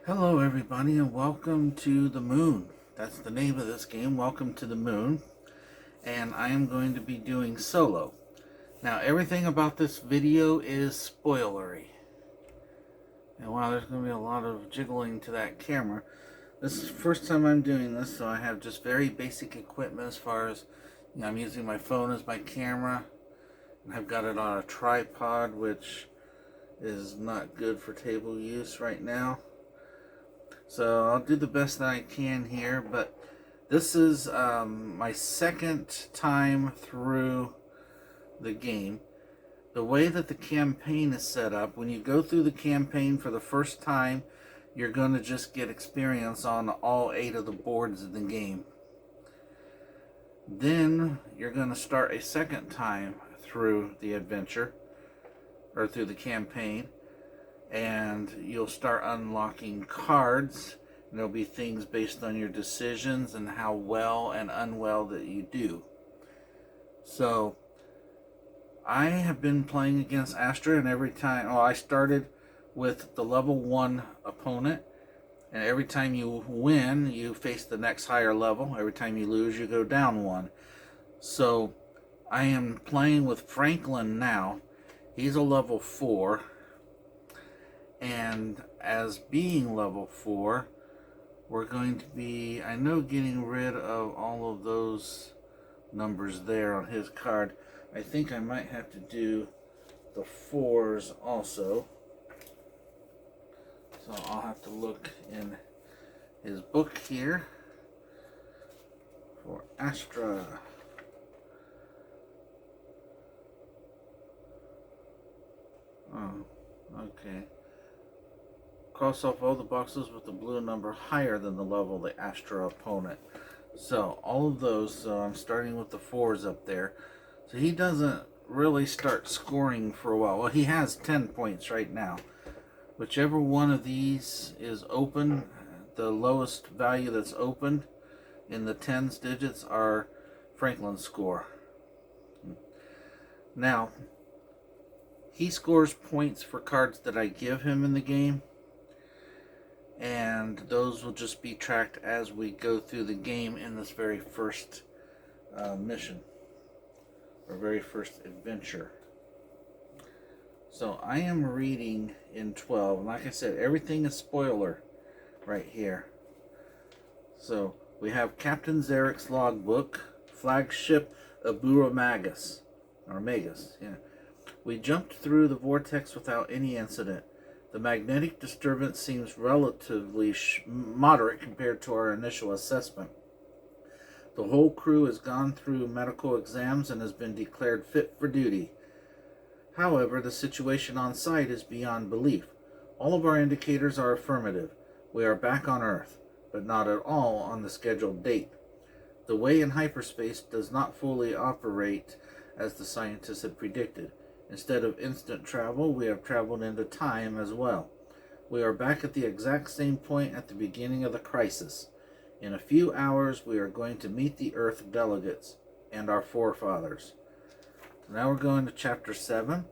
Hello everybody and welcome to the moon. That's the name of this game, Welcome to the Moon. And I am going to be doing solo. Now everything about this video is spoilery. And wow, there's going to be a lot of jiggling to that camera. This is the first time I'm doing this, so I have just very basic equipment as far as, I'm using my phone as my camera. And I've got it on a tripod, which is not good for table use right now. So I'll do the best that I can here, but this is my second time through the game. The way that the campaign is set up, when you go through the campaign for the first time, you're going to just get experience on all 8 of the boards in the game. Then you're going to start a second time through the adventure, or through the campaign, and you'll start unlocking cards. And there'll be things based on your decisions and how well and unwell that you do. So I have been playing against Astra, and every time, I started with the level 1 opponent, and every time you win you face the next higher level. Every time you lose you go down 1. So I am playing with Franklin now. He's a level 4. And as being level 4, we're going to be, I know, getting rid of all of those numbers there on his card. I think I might have to do the 4s also. So I'll have to look in his book here for Astra. Oh, okay. Cross off all the boxes with the blue number higher than the level of the Astra opponent. So all of those, so I'm starting with the 4s up there. So he doesn't really start scoring for a while. Well, he has 10 points right now. Whichever one of these is open, the lowest value that's opened in the tens digits are Franklin's score. Now, he scores points for cards that I give him in the game, and those will just be tracked as we go through the game in this very first mission, or very first adventure. So I am reading in 12, and like I said, everything is spoiler right here. So we have Captain Zarek's logbook, flagship Abura Magus, or Magus, yeah. We jumped through the vortex without any incident. The magnetic disturbance seems relatively moderate compared to our initial assessment. The whole crew has gone through medical exams and has been declared fit for duty. However, the situation on site is beyond belief. All of our indicators are affirmative. We are back on Earth, but not at all on the scheduled date. The way in hyperspace does not fully operate as the scientists had predicted. Instead of instant travel, we have traveled into time as well. We are back at the exact same point at the beginning of the crisis. In a few hours, we are going to meet the Earth delegates and our forefathers. So now we're going to Chapter 7,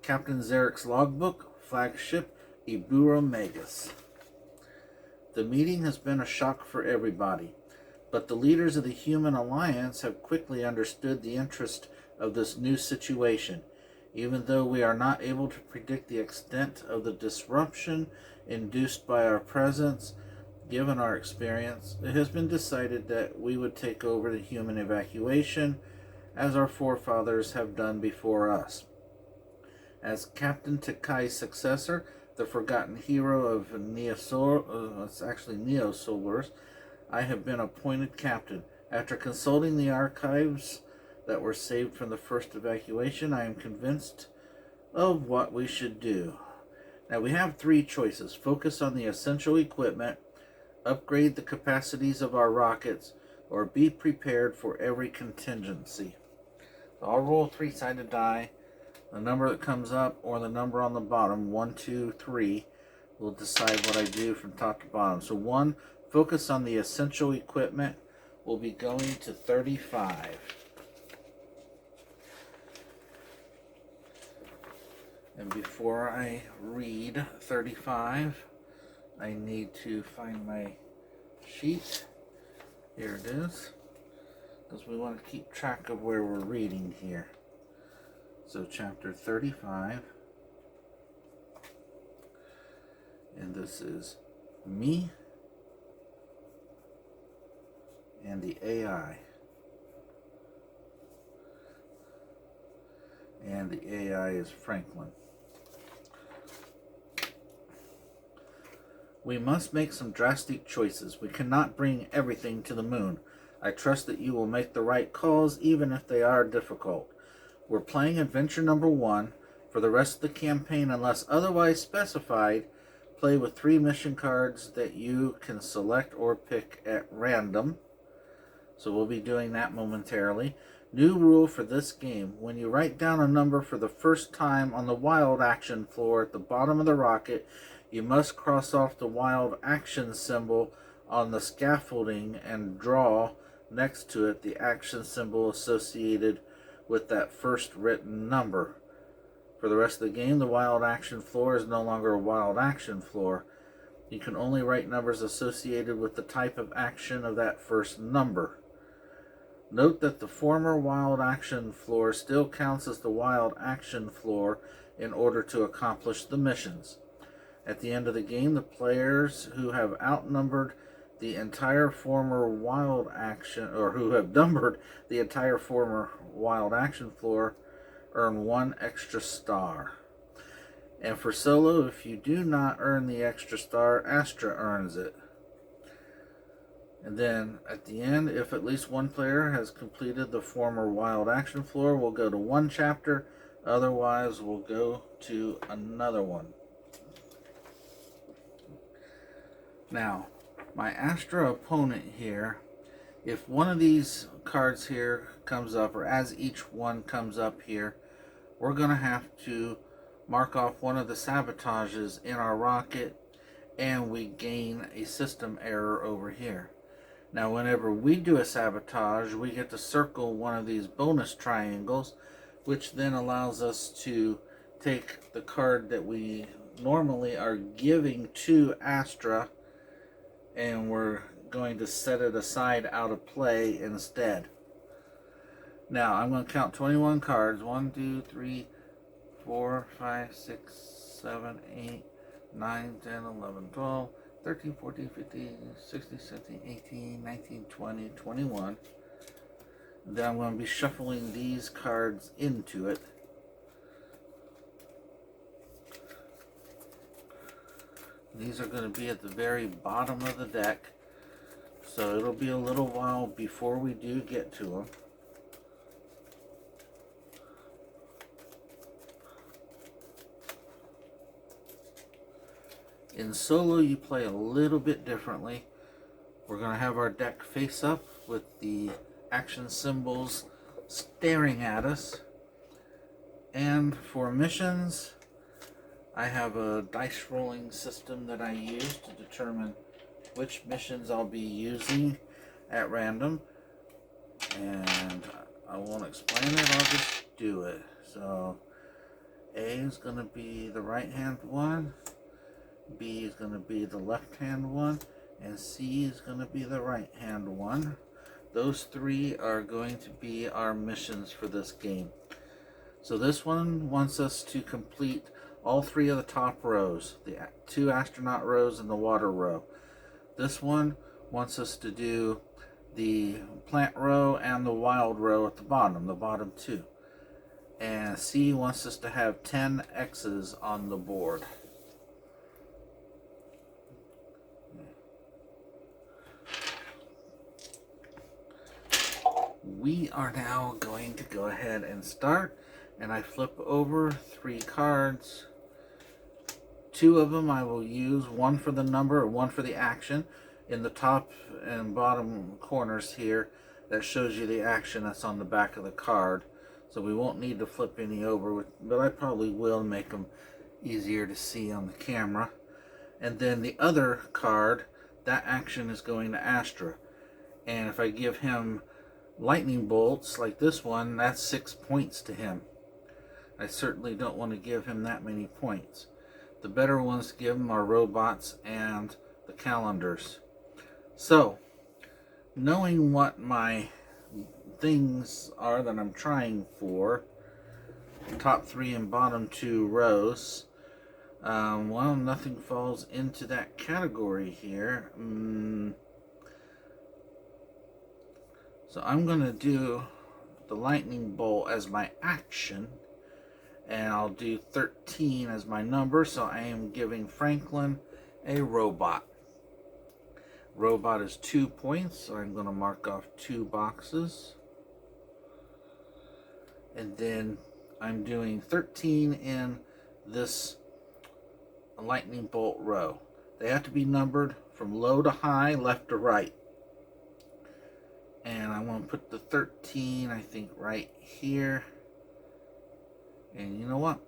Captain Zarek's logbook, flagship Abura Magus. The meeting has been a shock for everybody, but the leaders of the Human Alliance have quickly understood the interest of this new situation. Even though we are not able to predict the extent of the disruption induced by our presence, given our experience, it has been decided that we would take over the human evacuation, as our forefathers have done before us. As Captain Takai's successor, the forgotten hero of Neosolars, I have been appointed captain. After consulting the archives that were saved from the first evacuation, I am convinced of what we should do. Now we have 3 choices. Focus on the essential equipment, upgrade the capacities of our rockets, or be prepared for every contingency. So I'll roll a 3-sided die. The number that comes up or the number on the bottom, 1, 2, 3, will decide what I do from top to bottom. So 1, focus on the essential equipment, will be going to 35. And before I read 35, I need to find my sheet. Here it is. Because we want to keep track of where we're reading here. So chapter 35. And this is me and the AI. And the AI is Franklin. We must make some drastic choices. We cannot bring everything to the moon. I trust that you will make the right calls, even if they are difficult. We're playing adventure number 1. For the rest of the campaign, unless otherwise specified, play with 3 mission cards that you can select or pick at random. So we'll be doing that momentarily. New rule for this game. When you write down a number for the first time on the wild action floor at the bottom of the rocket, you must cross off the wild action symbol on the scaffolding and draw next to it the action symbol associated with that first written number. For the rest of the game, the wild action floor is no longer a wild action floor. You can only write numbers associated with the type of action of that first number. Note that the former wild action floor still counts as the wild action floor in order to accomplish the missions. At the end of the game, the players who have outnumbered the entire former wild action, or who have numbered the entire former wild action floor, earn 1 extra star. And for solo, if you do not earn the extra star, Astra earns it. And then at the end, if at least one player has completed the former wild action floor, we'll go to 1 chapter. Otherwise, we'll go to another one. Now, my Astra opponent here, if one of these cards here comes up, or as each one comes up here, we're going to have to mark off one of the sabotages in our rocket, and we gain a system error over here. Now, whenever we do a sabotage, we get to circle one of these bonus triangles, which then allows us to take the card that we normally are giving to Astra, and we're going to set it aside out of play instead. Now, I'm going to count 21 cards. 1, 2, 3, 4, 5, 6, 7, 8, 9, 10, 11, 12, 13, 14, 15, 16, 17, 18, 19, 20, 21. Then I'm going to be shuffling these cards into it. These are going to be at the very bottom of the deck, so it'll be a little while before we do get to them. In solo, you play a little bit differently. We're going to have our deck face up with the action symbols staring at us. And for missions, I have a dice rolling system that I use to determine which missions I'll be using at random. And I won't explain it, I'll just do it. So A is going to be the right hand one, B is going to be the left hand one, and C is going to be the right hand one. Those 3 are going to be our missions for this game. So this one wants us to complete all 3 of the top rows, the 2 astronaut rows and the water row. This one wants us to do the plant row and the wild row at the bottom 2. And C wants us to have 10 X's on the board. We are now going to go ahead and start, and I flip over 3 cards. 2 of them I will use, one for the number, one for the action. In the top and bottom corners here, that shows you the action that's on the back of the card. So we won't need to flip any over, but I probably will make them easier to see on the camera. And then the other card, that action is going to Astra. And if I give him lightning bolts like this one, that's 6 points to him. I certainly don't want to give him that many points. The better ones to give them are robots and the calendars. So, knowing what my things are that I'm trying for, top 3 and bottom 2 rows, well, nothing falls into that category here. So I'm going to do the lightning bolt as my action, and I'll do 13 as my number, so I am giving Franklin a robot. Robot is 2 points, so I'm going to mark off 2 boxes. And then I'm doing 13 in this lightning bolt row. They have to be numbered from low to high, left to right. And I'm going to put the 13, I think, right here. And you know what?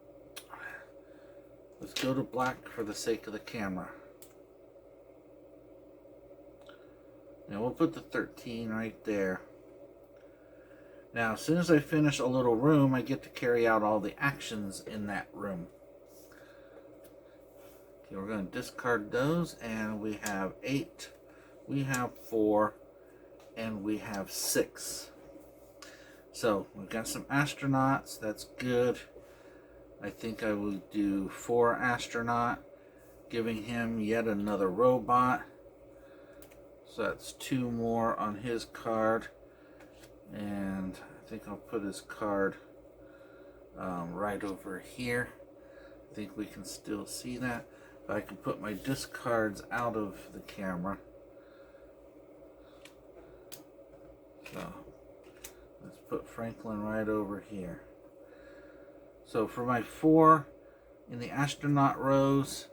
Let's go to black for the sake of the camera. Now we'll put the 13 right there. Now, as soon as I finish a little room, I get to carry out all the actions in that room. Okay, we're going to discard those, and we have 8, we have 4, and we have 6. So, we've got some astronauts, that's good. I think I will do 4 astronaut, giving him yet another robot. So that's 2 more on his card. And I think I'll put his card right over here. I think we can still see that. But I can put my discards out of the camera. So let's put Franklin right over here. So for my 4 in the astronaut rows,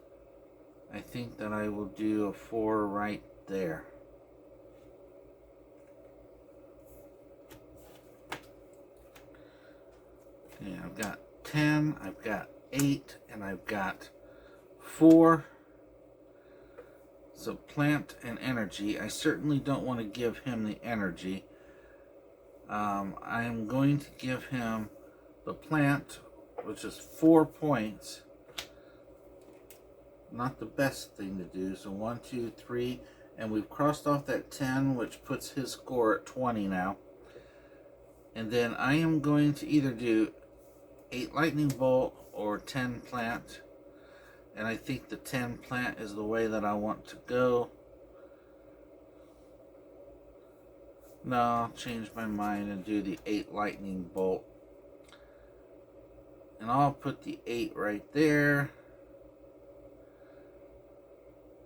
I think that I will do a 4 right there. Okay, I've got 10, I've got 8, and I've got 4. So plant and energy. I certainly don't want to give him the energy. I am going to give him the plant, which is 4 points. Not the best thing to do. So 1, 2, 3, and we've crossed off that 10, which puts his score at 20 now. And then I am going to either do 8 lightning bolt or 10 plant. And I think the 10 plant is the way that I want to go. No, I'll change my mind and do the 8 lightning bolt. And I'll put the 8 right there.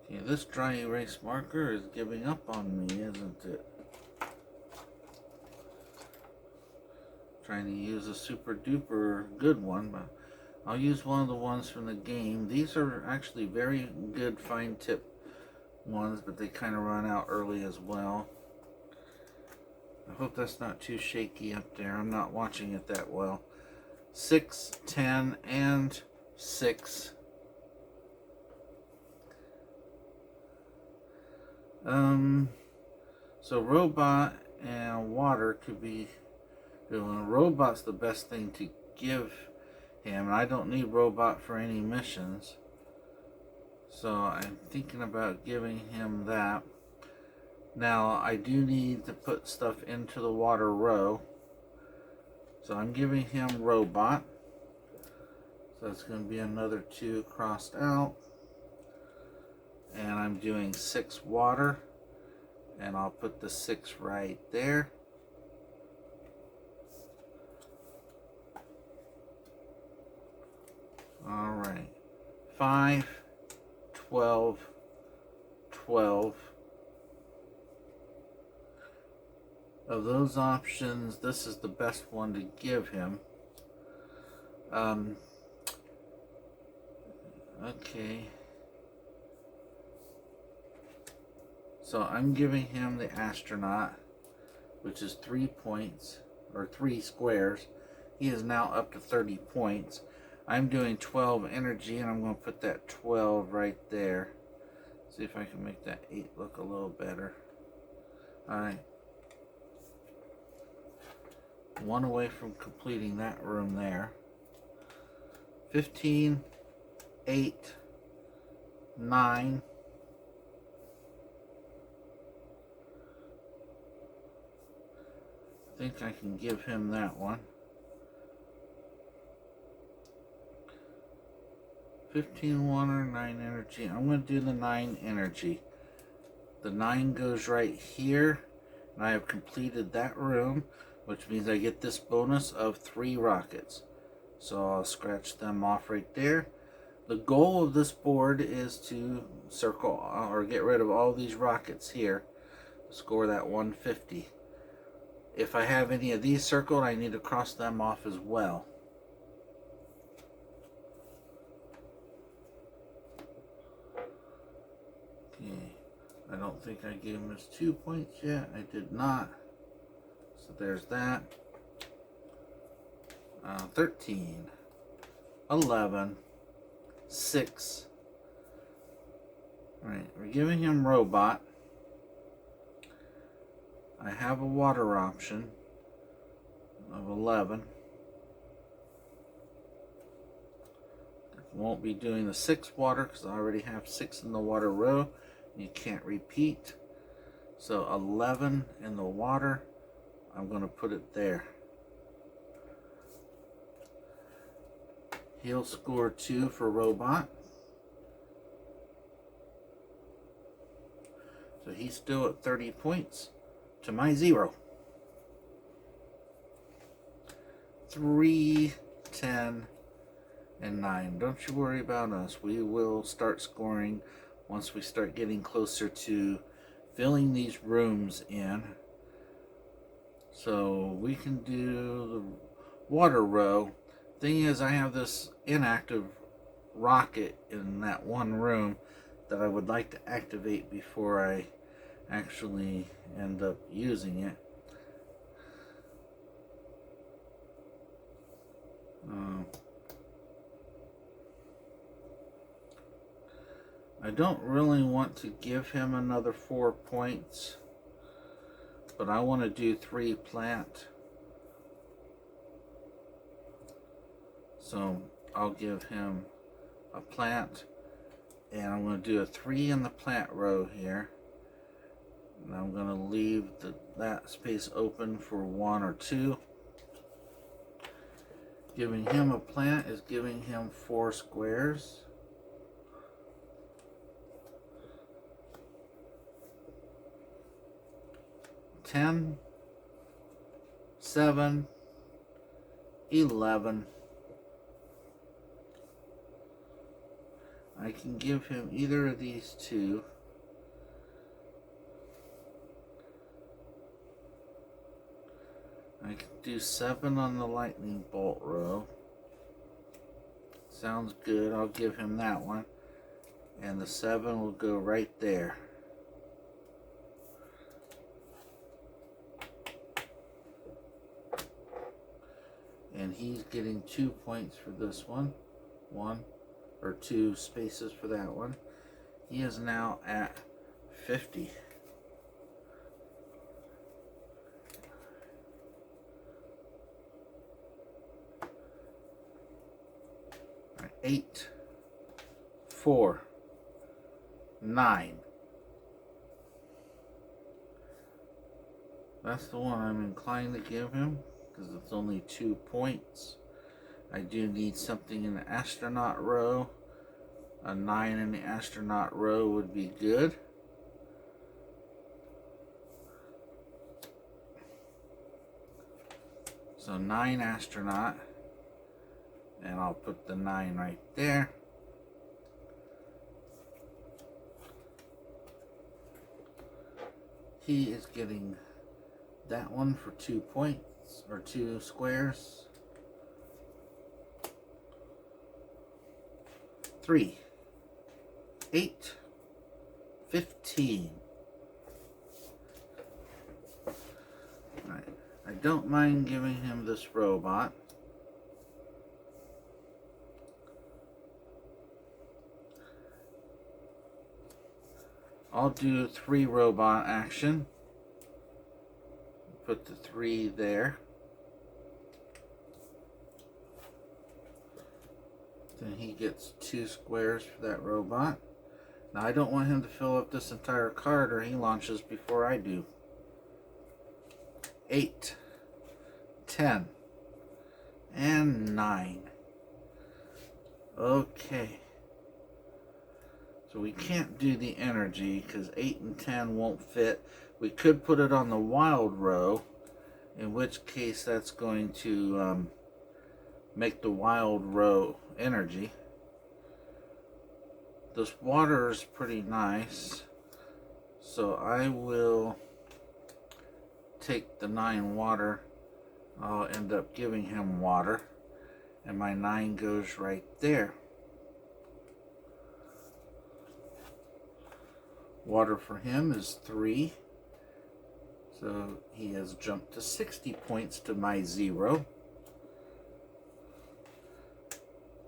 Okay, this dry erase marker is giving up on me, isn't it? Trying to use a super duper good one, but I'll use one of the ones from the game. These are actually very good fine tip ones, but they kind of run out early as well. I hope that's not too shaky up there. I'm not watching it that well. 6, 10, and 6. So robot and water could be doing. Robot's the best thing to give him. I don't need robot for any missions. So I'm thinking about giving him that. Now I do need to put stuff into the water row. So I'm giving him robot. So that's going to be another 2 crossed out. And I'm doing 6 water. And I'll put the 6 right there. Alright. 5, 12, 12. Of those options, this is the best one to give him. Okay. So I'm giving him the astronaut, which is 3 points, or 3 squares. He is now up to 30 points. I'm doing 12 energy, and I'm going to put that 12 right there. See if I can make that 8 look a little better. Alright. 1 away from completing that room there. 15, 8, 9. I think I can give him that one. 15 water, 9 energy. I'm going to do the 9 energy. The 9 goes right here, and I have completed that room, which means I get this bonus of 3 rockets. So I'll scratch them off right there. The goal of this board is to circle or get rid of all these rockets here. Score that 150. If I have any of these circled, I need to cross them off as well. Okay, I don't think I gave him his 2 points yet. I did not. So there's that. 13, 11, 6. Alright, we're giving him robot. I have a water option of 11. Won't be doing the 6 water because I already have 6 in the water row. You can't repeat. So 11 in the water. I'm going to put it there. He'll score 2 for robot. So he's still at 30 points to my 0. 3, 10, and 9. Don't you worry about us. We will start scoring once we start getting closer to filling these rooms in. So we can do the water row. Thing is, I have this inactive rocket in that one room that I would like to activate before I actually end up using it. I don't really want to give him another 4 points, but I want to do 3 plant. So I'll give him a plant, and I'm going to do a 3 in the plant row here. And I'm going to leave that space open for 1 or 2. Giving him a plant is giving him 4 squares. Ten, 7, 11. I can give him either of these 2. I can do 7 on the lightning bolt row. Sounds good. I'll give him that one. And the 7 will go right there. And he's getting 2 points for this one. 1 or 2 spaces for that one. He is now at 50. All right, 8, 4, 9. That's the one I'm inclined to give him, because it's only 2 points. I do need something in the astronaut row. A 9 in the astronaut row would be good. So 9 astronaut. And I'll put the 9 right there. He is getting that one for 2 points, or 2 squares. 3, 8, 15. Alright, I don't mind giving him this robot. I'll do 3 robot action. Put the 3 there. Then he gets 2 squares for that robot. Now I don't want him to fill up this entire card or he launches before I do. 8, 10, and 9. Okay. So we can't do the energy because 8 and 10 won't fit. We could put it on the wild row, in which case that's going to make the wild row energy. This water is pretty nice, so I will take the 9 water. I'll end up giving him water, and my 9 goes right there. Water for him is 3, so he has jumped to 60 points to my 0.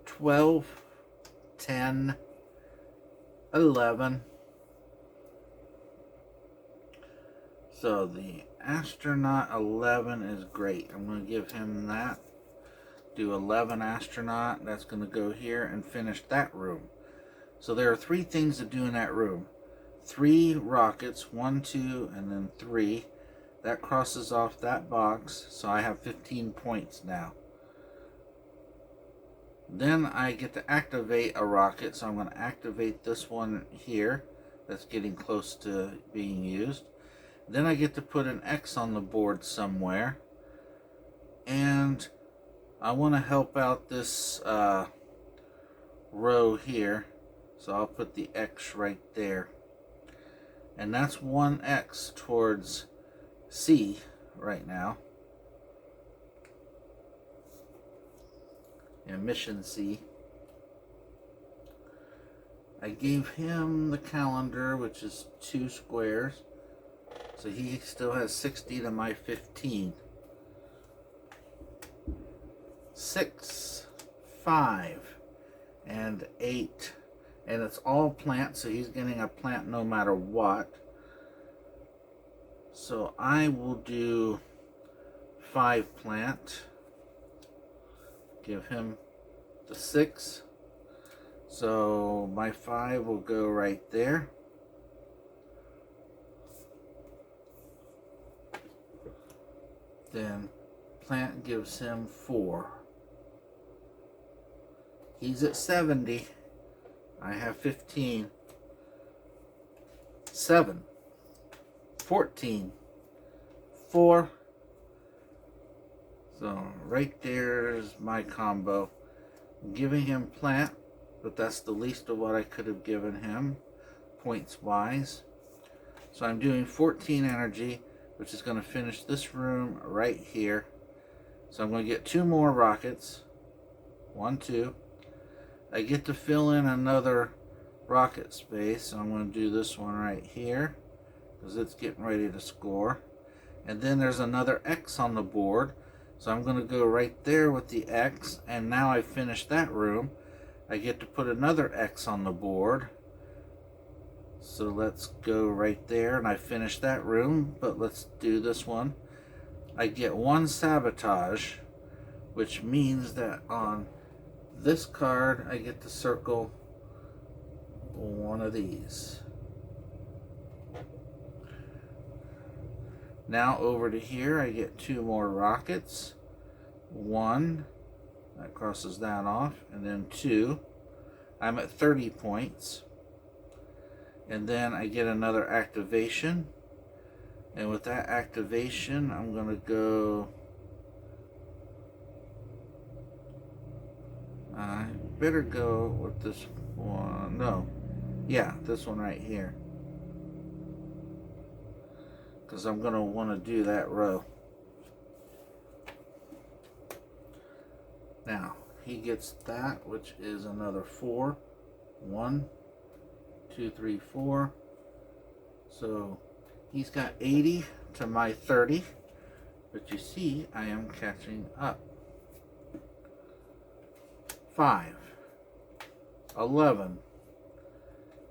12, 10, 11. So the astronaut 11 is great. I'm going to give him that. Do 11 astronaut. That's going to go here and finish that room. So there are 3 things to do in that room. 3 rockets, 1, 2, and then 3. That crosses off that box, so I have 15 points now. Then I get to activate a rocket, so I'm going to activate this one here that's getting close to being used. Then I get to put an X on the board somewhere, and I want to help out this row here, so I'll put the X right there. And that's 1 X towards C right now. And mission C. I gave him the calendar, which is 2 squares. So he still has 60 to my 15. 6, 5, and 8. And it's all plant, so he's getting a plant no matter what. So I will do 5 plant. Give him the 6. So my 5 will go right there. Then plant gives him 4. He's at 70. I have 15. 7. 14. 4. So right there's my combo. I'm giving him plant, but that's the least of what I could have given him, points wise. So I'm doing 14 energy, which is going to finish this room right here. So I'm going to get 2 more rockets. 1, 2. I get to fill in another rocket space, so I'm going to do this one right here, because it's getting ready to score. And then there's another X on the board, so I'm going to go right there with the X, and now I finished that room. I get to put another X on the board. So let's go right there, and I finished that room, but let's do this one. I get 1 sabotage, which means that on this card I get to circle one of these. Now over to here I get 2 more rockets. 1, that crosses that off, and then 2. I'm at 30 points. And then I get another activation. And with that activation, I'm going to go... I better go with this one. No. Yeah, this one right here. Because I'm going to want to do that row. Now, he gets that, which is another 4. 1, 2, 3, 4. So he's got 80 to my 30. But you see, I am catching up. 5, 11,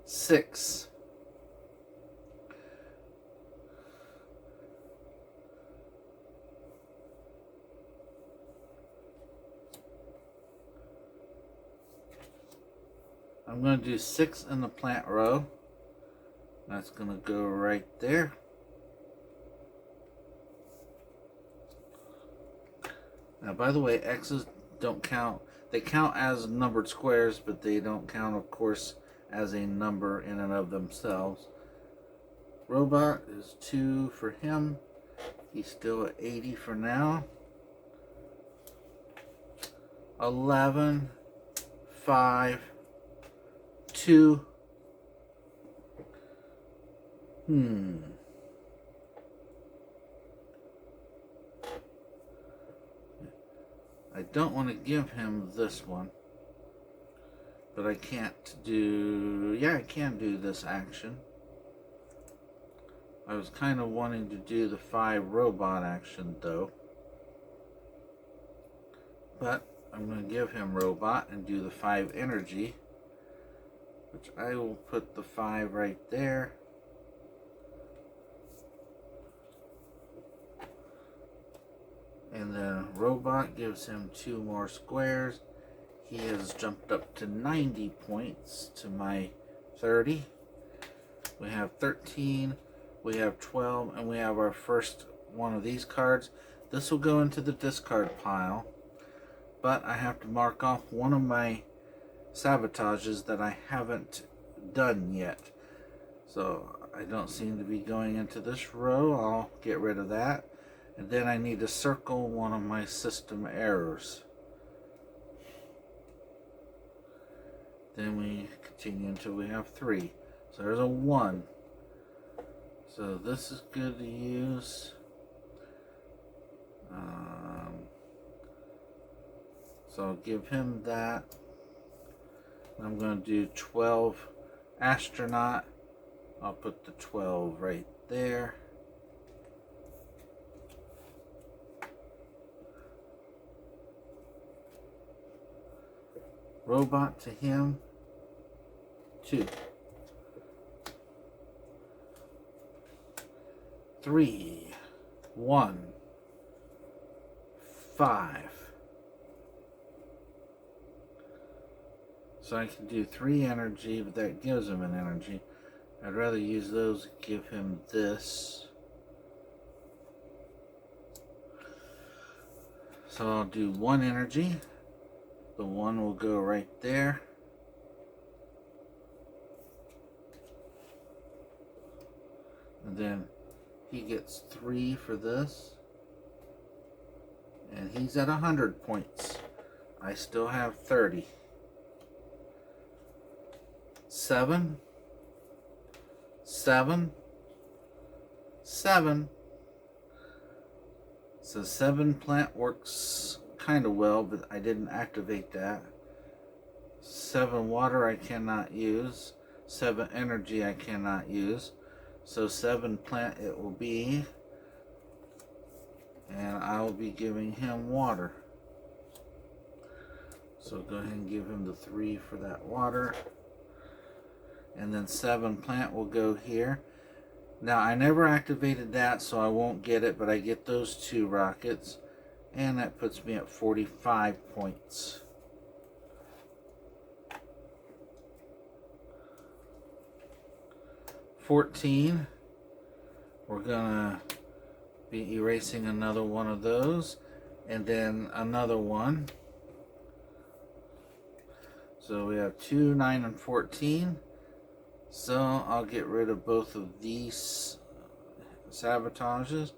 6, 5, I'm going to do 6 in the plant row. That's going to go right there. Now, by the way, X's don't count. They count as numbered squares, but they don't count, of course, as a number in and of themselves. Robot is 2 for him. He's still at 80 for now. 11, 5, 2. I don't want to give him this one, but I can't do, I can do this action. I was kind of wanting to do the 5 robot action though, but I'm going to give him robot and do the 5 energy, which I will put the 5 right there. And then robot gives him 2 more squares. He has jumped up to 90 points to my 30. We have 13, we have 12, and we have our first one of these cards. This will go into the discard pile, but I have to mark off one of my sabotages that I haven't done yet. So I don't seem to be going into this row. I'll get rid of that. And then I need to circle one of my system errors. Then we continue until we have 3. So there's a 1. So this is good to use. So I'll give him that. I'm going to do 12 astronaut. I'll put the 12 right there. Robot to him, 2. 3, 1, 5. So I can do 3 energy, but that gives him an energy. I'd rather use those to give him this. So I'll do 1 energy. The 1 will go right there. And then he gets 3 for this. And he's at 100 points. I still have 30. 7, 7, 7. So 7 plant works kind of well, but I didn't activate that. 7 water I cannot use. 7 energy I cannot use. So 7 plant it will be. And I will be giving him water. So go ahead and give him the 3 for that water. And then 7 plant will go here. Now I never activated that, so I won't get it, but I get those 2 rockets. And that puts me at 45 points. $14. We're gonna be erasing another one of those, and then another one. So we have 2, 9, and 14. So I'll get rid of both of these sabotages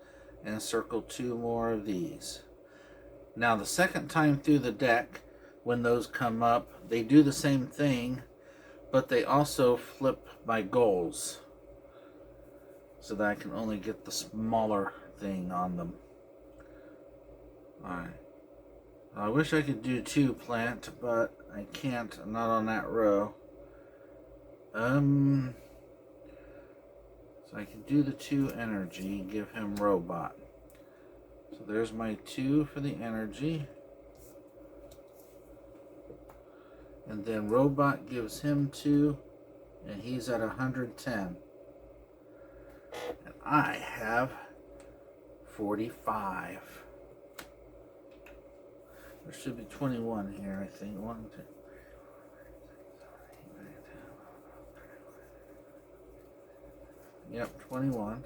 and circle 2 more of these. Now the second time through the deck, when those come up, they do the same thing, but they also flip my goals so that I can only get the smaller thing on them. Alright. I wish I could do 2 plant, but I can't. I'm not on that row. So I can do the 2 energy, give him robot. So there's my 2 for the energy. And then robot gives him 2, and he's at 110. And I have 45. There should be 21 here, I think. 1, 2, 3, 4, 5, 6, 7, 8, 9, Yep, 21.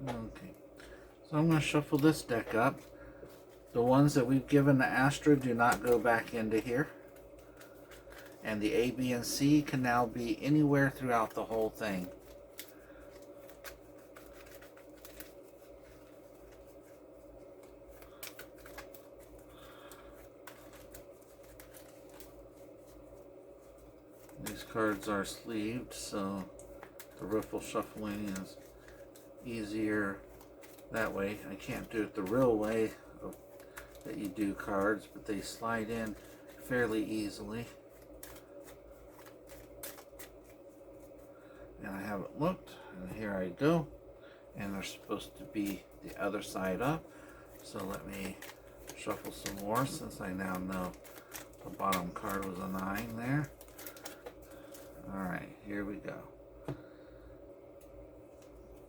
Okay. So I'm going to shuffle this deck up. The ones that we've given to Astra do not go back into here. And the A, B, and C can now be anywhere throughout the whole thing. These cards are sleeved, so the riffle shuffling is easier that way. I can't do it the real way that you do cards, but they slide in fairly easily. And I haven't looked, and here I go. And they're supposed to be the other side up. So let me shuffle some more, since I now know the bottom card was a 9 there. Alright, here we go.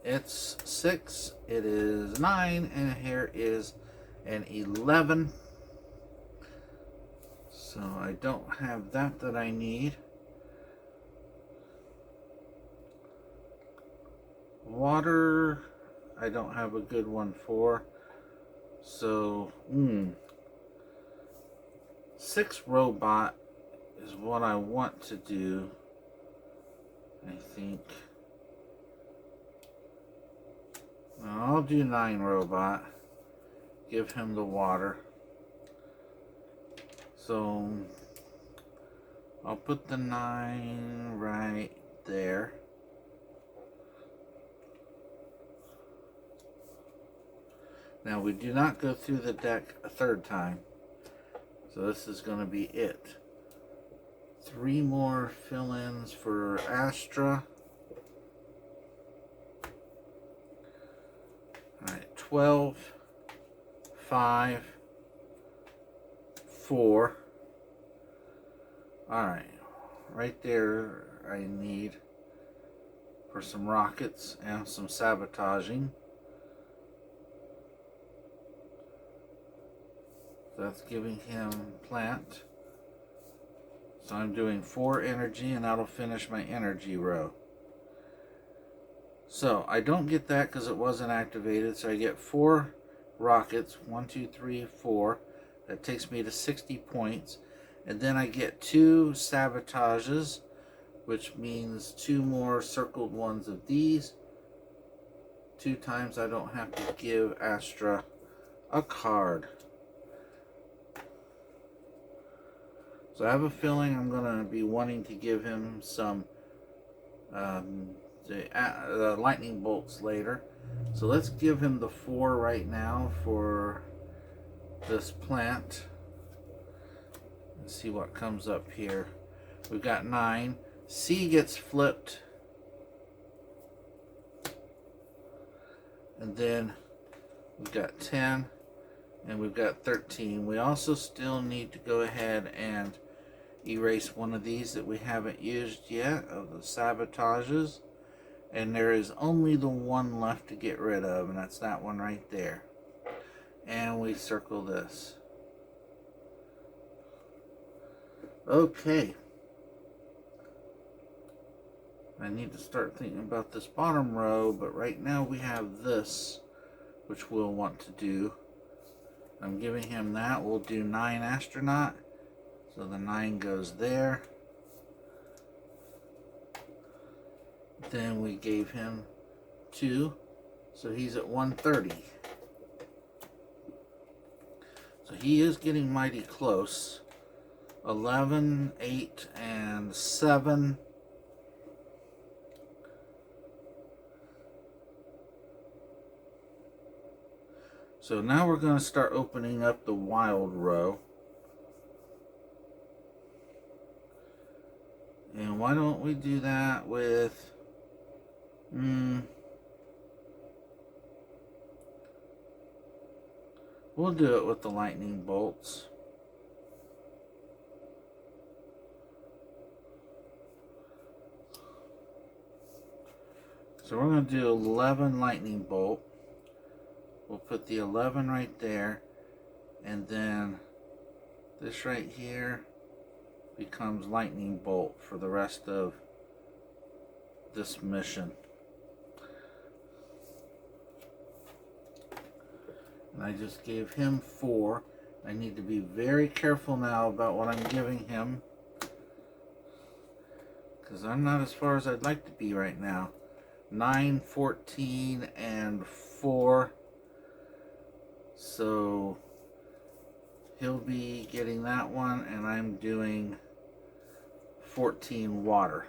It's 6, it is 9, and here is an 11. So I don't have that I need. Water, I don't have a good one for. So, 6 robot is what I want to do, I think. I'll do 9 robot. Give him the water. So I'll put the 9 right there. Now we do not go through the deck a third time. So this is going to be it. 3 more fill-ins for Astra. Alright, 12, 5, 4. Alright, right there I need for some rockets and some sabotaging. That's giving him plant. So I'm doing 4 energy, and that'll finish my energy row. So I don't get that because it wasn't activated. So I get 4 rockets. 1, 2, 3, 4. That takes me to 60 points. And then I get 2 sabotages, which means 2 more circled ones of these. 2 times I don't have to give Astra a card. So I have a feeling I'm going to be wanting to give him some the lightning bolts later. So let's give him the 4 right now for this plant. Let's see what comes up here. We've got 9. C gets flipped. And then we've got 10. And we've got 13. We also still need to go ahead and erase one of these that we haven't used yet of the sabotages. And there is only the 1 left to get rid of, and that's that one right there. And we circle this. Okay. I need to start thinking about this bottom row, but right now we have this, which we'll want to do. I'm giving him that. We'll do 9 astronaut. So the 9 goes there. Then we gave him 2. So he's at 130. So he is getting mighty close. 11, 8, and 7. So now we're going to start opening up the wild row. And why don't we do that with... we'll do it with the lightning bolts. So we're going to do 11 lightning bolt. We'll put the 11 right there. And then this right here becomes lightning bolt for the rest of this mission. And I just gave him 4. I need to be very careful now about what I'm giving him, because I'm not as far as I'd like to be right now. 9, 14, and 4. So he'll be getting that one, and I'm doing 14 water.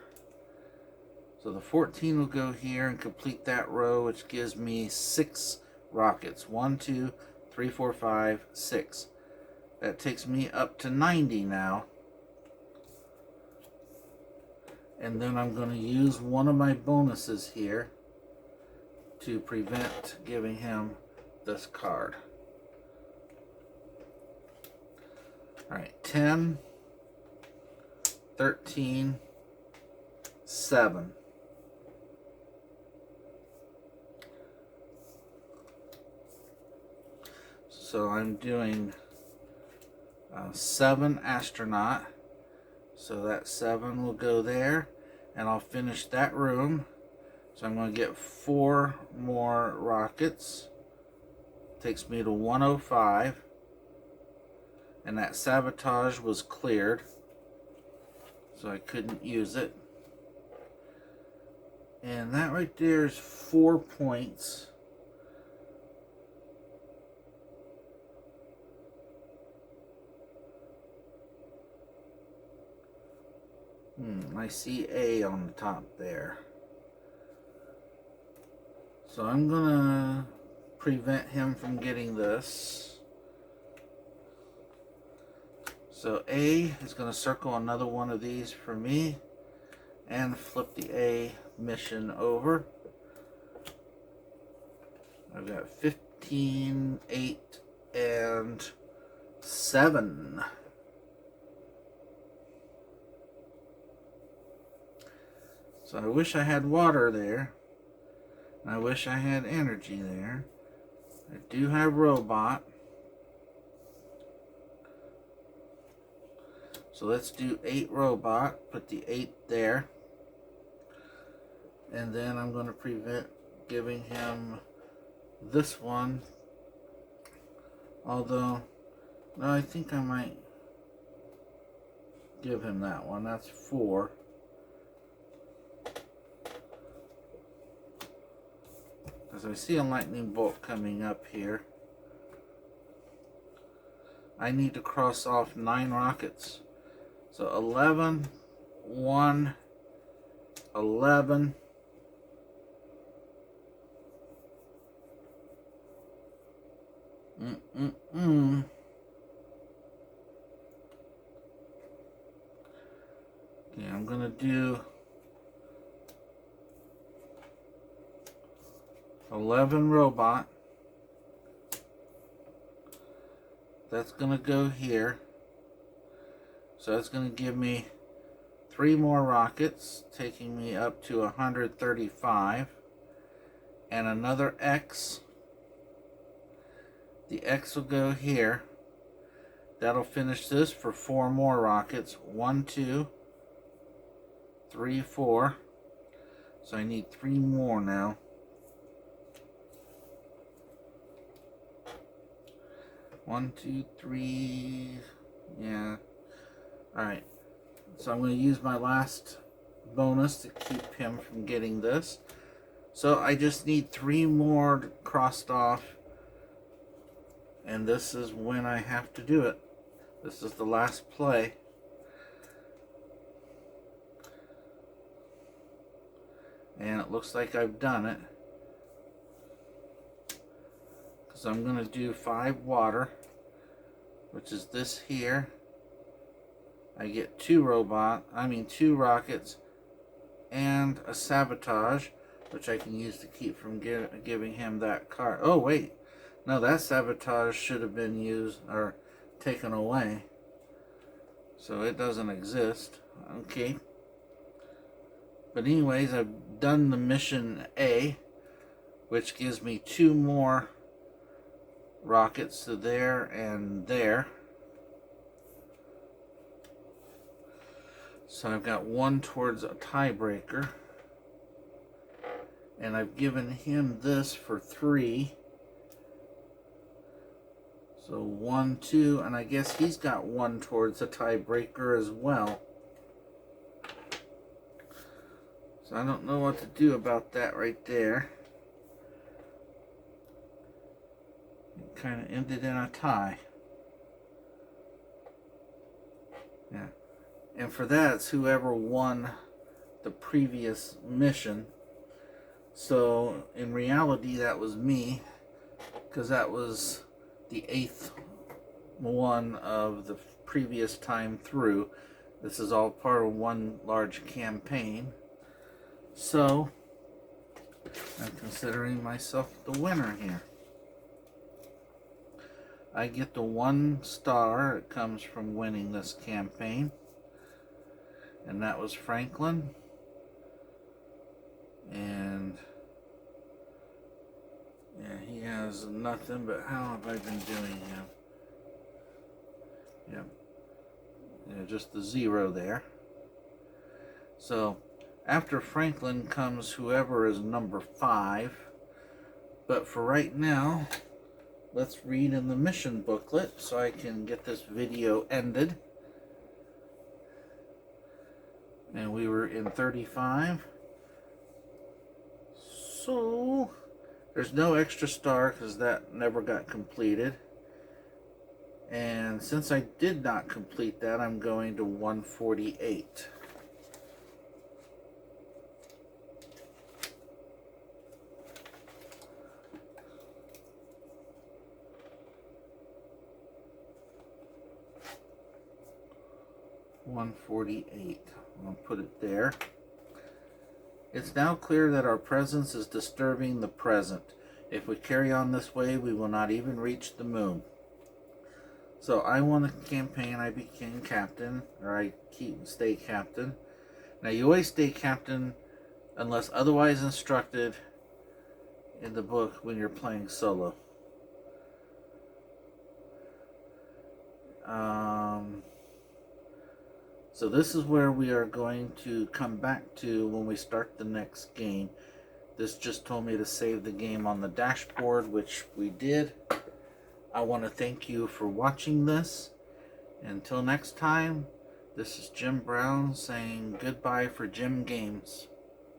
So the 14 will go here and complete that row, which gives me 6 rockets. 1, 2, 3, 4, 5, 6. That takes me up to 90 now. And then I'm going to use one of my bonuses here to prevent giving him this card. Alright, 10, 13, 7. So I'm doing 7 astronaut. So that 7 will go there, and I'll finish that room. So I'm going to get 4 more rockets. Takes me to 105. And that sabotage was cleared, so I couldn't use it. And that right there is 4 points. I see A on the top there. So I'm gonna prevent him from getting this. So A is gonna circle another one of these for me and flip the A mission over. I've got 15, 8, and 7. So I wish I had water there. I wish I had energy there. I do have robot. So let's do 8 robot. Put the 8 there. And then I'm going to prevent giving him this one. Although, no, I think I might give him that one. That's 4. As I see a lightning bolt coming up here, I need to cross off 9 rockets. So 11, 1, 11, Okay, I'm gonna do 11 robot. That's gonna go here. So that's gonna give me 3 more rockets, taking me up to 135. And another X. The X will go here. That'll finish this for 4 more rockets. 1, 2, 3, 4. So I need 3 more now. 1, 2, 3. Yeah. Alright. So I'm going to use my last bonus to keep him from getting this. So I just need 3 more crossed off. And this is when I have to do it. This is the last play. And it looks like I've done it. Because I'm going to do 5 water, which is this here. I get 2 rockets and a sabotage, which I can use to keep from giving him that card. Oh wait, no, that sabotage should have been used or taken away, so it doesn't exist. Okay, but anyways, I've done the mission A, which gives me 2 more rockets to there and there. So I've got one towards a tiebreaker. And I've given him this for 3. So 1, 2, and I guess he's got one towards a tiebreaker as well. So I don't know what to do about that right there. It kind of ended in a tie. Yeah. And for that, it's whoever won the previous mission. So in reality, that was me, because that was the 8th one of the previous time through. This is all part of one large campaign. So I'm considering myself the winner here. I get the 1 star. It comes from winning this campaign. And that was Franklin. And yeah, he has nothing, but how have I been doing him? Yeah, just the 0 there. So after Franklin comes whoever is number 5. But for right now, let's read in the mission booklet so I can get this video ended. And we were in 35. So there's no extra star because that never got completed. And since I did not complete that, I'm going to 148. I'll put it there. It's now clear that our presence is disturbing the present. If we carry on this way, we will not even reach the moon. So I won the campaign. I became captain, or I stay captain. Now you always stay captain unless otherwise instructed in the book when you're playing solo. So this is where we are going to come back to when we start the next game. This just told me to save the game on the dashboard, which we did. I want to thank you for watching this. Until next time, this is Jim Brown saying goodbye for Jim Games.